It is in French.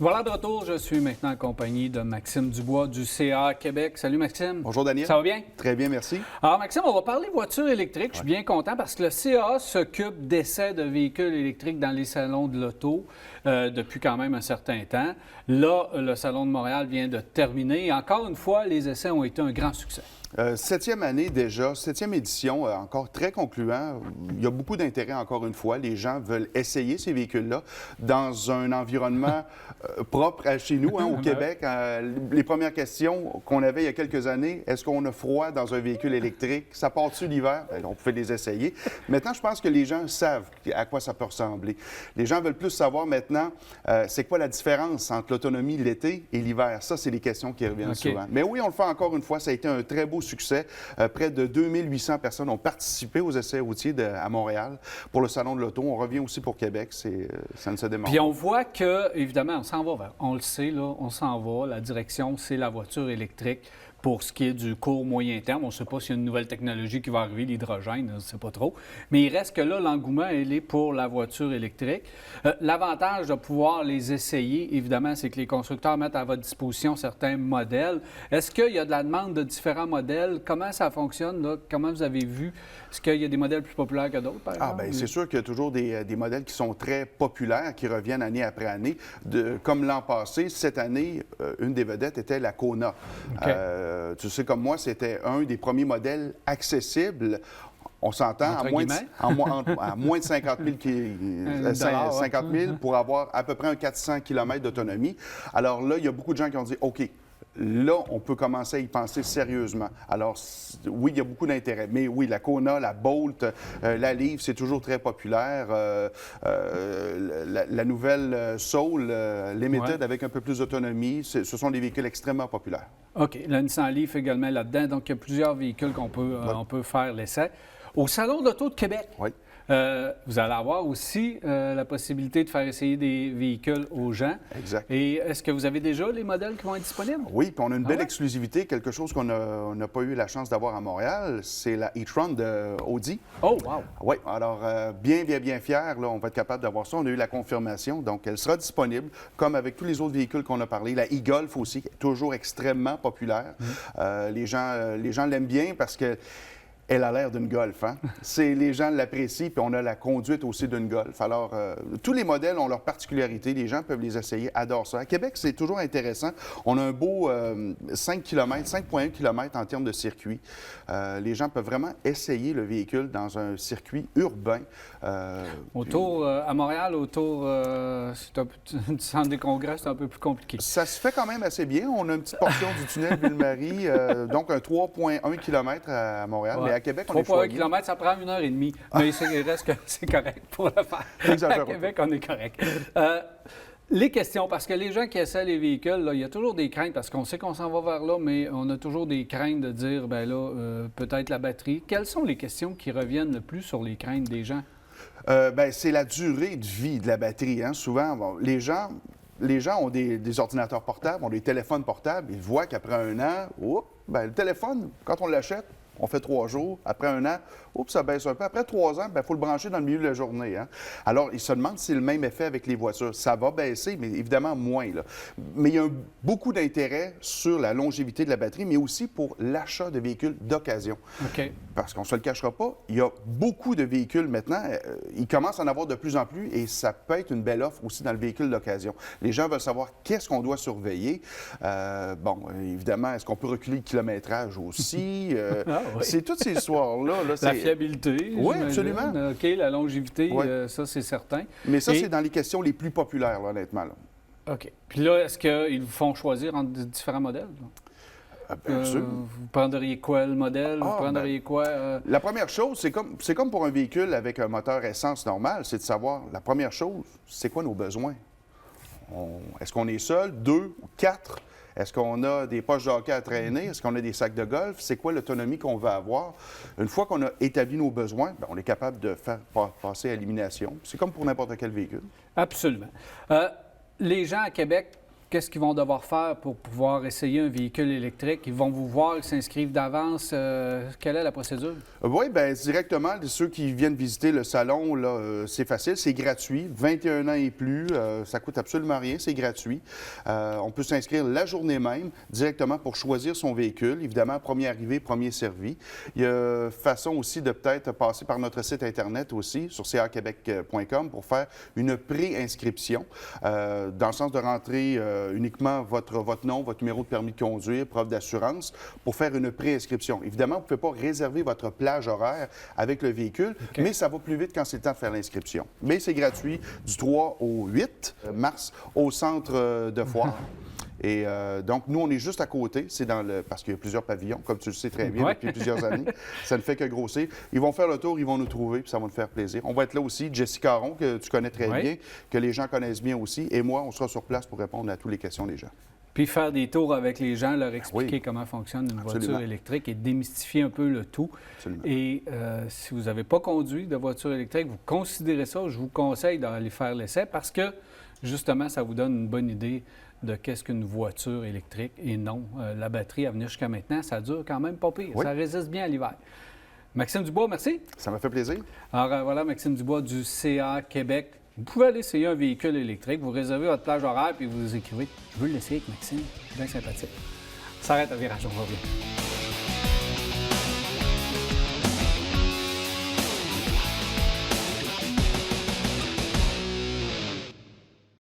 Voilà de retour, je suis maintenant en compagnie de Maxime Dubois du CA Québec. Salut Maxime. Bonjour Daniel. Ça va bien? Très bien, merci. Alors Maxime, on va parler voitures électriques. Je suis bien content parce que le CA s'occupe d'essais de véhicules électriques dans les salons de l'auto depuis quand même un certain temps. Là, le Salon de Montréal vient de terminer et encore une fois, les essais ont été un grand succès. Septième année déjà, septième édition, encore très concluant. Il y a beaucoup d'intérêt encore une fois. Les gens veulent essayer ces véhicules-là dans un environnement propre à chez nous, au Québec. Les premières questions qu'on avait il y a quelques années, est-ce qu'on a froid dans un véhicule électrique? Ça part-tu l'hiver? Bien, on pouvait les essayer. Maintenant, je pense que les gens savent à quoi ça peut ressembler. Les gens veulent plus savoir maintenant, c'est quoi la différence entre l'autonomie l'été et l'hiver? Ça, c'est les questions qui reviennent souvent. Mais oui, on le fait encore une fois. Ça a été un très beau succès. Près de 2800 personnes ont participé aux essais routiers à Montréal pour le Salon de l'Auto. On revient aussi pour Québec. Ça ne se démarre pas. Puis on voit que, évidemment, on s'en va vers, on le sait, là, on s'en va. La direction, c'est la voiture électrique. Pour ce qui est du court moyen terme, on ne sait pas s'il y a une nouvelle technologie qui va arriver, l'hydrogène, on ne sait pas trop. Mais il reste que là, l'engouement, il est pour la voiture électrique. L'avantage de pouvoir les essayer, évidemment, c'est que les constructeurs mettent à votre disposition certains modèles. Est-ce qu'il y a de la demande de différents modèles? Comment ça fonctionne, là? Comment vous avez vu? Est-ce qu'il y a des modèles plus populaires que d'autres, par exemple? Bien, c'est sûr qu'il y a toujours des modèles qui sont très populaires, qui reviennent année après année. Comme l'an passé, cette année, une des vedettes était la Kona. Okay. Tu sais, comme moi, c'était un des premiers modèles accessibles. On s'entend à moins de 50 000 pour avoir à peu près un 400 km d'autonomie. Alors là, il y a beaucoup de gens qui ont dit, OK, là, on peut commencer à y penser sérieusement. Alors, oui, il y a beaucoup d'intérêt. Mais oui, la Kona, la Bolt, la Leaf, c'est toujours très populaire. La nouvelle Soul Limited avec un peu plus d'autonomie, ce sont des véhicules extrêmement populaires. OK. La Nissan Leaf également là-dedans. Donc, il y a plusieurs véhicules qu'on peut, on peut faire l'essai. Au Salon de l'Auto de Québec, vous allez avoir aussi la possibilité de faire essayer des véhicules aux gens. Exact. Et est-ce que vous avez déjà les modèles qui vont être disponibles? Oui, puis on a une belle exclusivité, quelque chose qu'on n'a pas eu la chance d'avoir à Montréal, c'est la e-tron de Audi. Oh, wow! Oui, alors bien fiers, là, on va être capable d'avoir ça. On a eu la confirmation, donc elle sera disponible, comme avec tous les autres véhicules qu'on a parlé. La e-Golf aussi, toujours extrêmement populaire. Les gens l'aiment bien parce que elle a l'air d'une Golf, hein? Les gens l'apprécient, puis on a la conduite aussi d'une Golf. Alors, tous les modèles ont leurs particularités. Les gens peuvent les essayer, adorent ça. À Québec, c'est toujours intéressant. On a un beau 5 km, 5,1 km en termes de circuit. Les gens peuvent vraiment essayer le véhicule dans un circuit urbain. Autour, à Montréal, autour du centre des congrès, c'est un peu plus compliqué. Ça se fait quand même assez bien. On a une petite portion du tunnel Ville-Marie, donc un 3,1 km à Montréal. Ouais. Mais à Québec, on est 3,1 km, ça prend 1h30. Mais il reste que c'est correct pour le faire. À Québec, on est correct. Les questions, parce que les gens qui essaient les véhicules, là, il y a toujours des craintes, parce qu'on sait qu'on s'en va vers là, mais on a toujours des craintes de dire, bien là, peut-être la batterie. Quelles sont les questions qui reviennent le plus sur les craintes des gens? C'est la durée de vie de la batterie. Hein. Souvent, les gens ont des ordinateurs portables, ont des téléphones portables. Ils voient qu'après un an, le téléphone, quand on l'achète, on fait 3 jours. Après un an, ça baisse un peu. Après 3 ans, il faut le brancher dans le milieu de la journée. Hein? Alors, ils se demandent si c'est le même effet avec les voitures. Ça va baisser, mais évidemment moins. Là. Mais il y a beaucoup d'intérêt sur la longévité de la batterie, mais aussi pour l'achat de véhicules d'occasion. OK. Parce qu'on ne se le cachera pas, il y a beaucoup de véhicules maintenant. Ils commencent à en avoir de plus en plus et ça peut être une belle offre aussi dans le véhicule d'occasion. Les gens veulent savoir qu'est-ce qu'on doit surveiller. Évidemment, est-ce qu'on peut reculer le kilométrage aussi? Oui. C'est toutes ces histoires-là. La fiabilité. Oui, absolument. OK, la longévité, ça, c'est certain. Mais ça, c'est dans les questions les plus populaires, là, honnêtement. Là. OK. Puis là, est-ce qu'ils vous font choisir entre différents modèles? Bien sûr. Vous prendriez quoi, le modèle? Vous prendriez quoi? La première chose, c'est comme pour un véhicule avec un moteur essence normal, c'est de savoir, la première chose, c'est quoi nos besoins? Est-ce qu'on est seul, 2 ou 4? Est-ce qu'on a des poches de hockey à traîner? Est-ce qu'on a des sacs de golf? C'est quoi l'autonomie qu'on veut avoir? Une fois qu'on a établi nos besoins, on est capable de faire passer à l'élimination. C'est comme pour n'importe quel véhicule. Absolument. Les gens à Québec qu'est-ce qu'ils vont devoir faire pour pouvoir essayer un véhicule électrique? Ils vont vous voir, ils s'inscrivent d'avance. Quelle est la procédure? Oui, bien, directement, ceux qui viennent visiter le salon, là, c'est facile, c'est gratuit. 21 ans et plus, ça coûte absolument rien, c'est gratuit. On peut s'inscrire la journée même, directement pour choisir son véhicule. Évidemment, premier arrivé, premier servi. Il y a façon aussi de peut-être passer par notre site Internet aussi, sur caquebec.com, pour faire une pré-inscription, dans le sens de rentrer uniquement votre nom, votre numéro de permis de conduire, preuve d'assurance, pour faire une pré-inscription. Évidemment, vous ne pouvez pas réserver votre plage horaire avec le véhicule, mais ça va plus vite quand c'est le temps de faire l'inscription. Mais c'est gratuit du 3 au 8 mars au centre de foire. Et donc, nous, on est juste à côté. C'est parce qu'il y a plusieurs pavillons, comme tu le sais très bien, depuis plusieurs années. Ça ne fait que grossir. Ils vont faire le tour, ils vont nous trouver, puis ça va nous faire plaisir. On va être là aussi. Jessie Caron, que tu connais très bien, que les gens connaissent bien aussi. Et moi, on sera sur place pour répondre à toutes les questions des gens. Puis faire des tours avec les gens, leur expliquer comment fonctionne une voiture électrique et démystifier un peu le tout. Absolument. Et si vous n'avez pas conduit de voiture électrique, vous considérez ça, je vous conseille d'aller faire l'essai parce que, justement, ça vous donne une bonne idée de qu'est-ce qu'une voiture électrique et non. La batterie à venir jusqu'à maintenant, ça dure quand même pas pire. Ça résiste bien à l'hiver. Maxime Dubois, merci. Ça m'a fait plaisir. Alors voilà, Maxime Dubois du CA Québec. Vous pouvez aller essayer un véhicule électrique, vous réservez votre plage horaire puis vous écrivez « Je veux l'essayer avec Maxime, c'est bien sympathique ». Ça arrête à virage, on revient.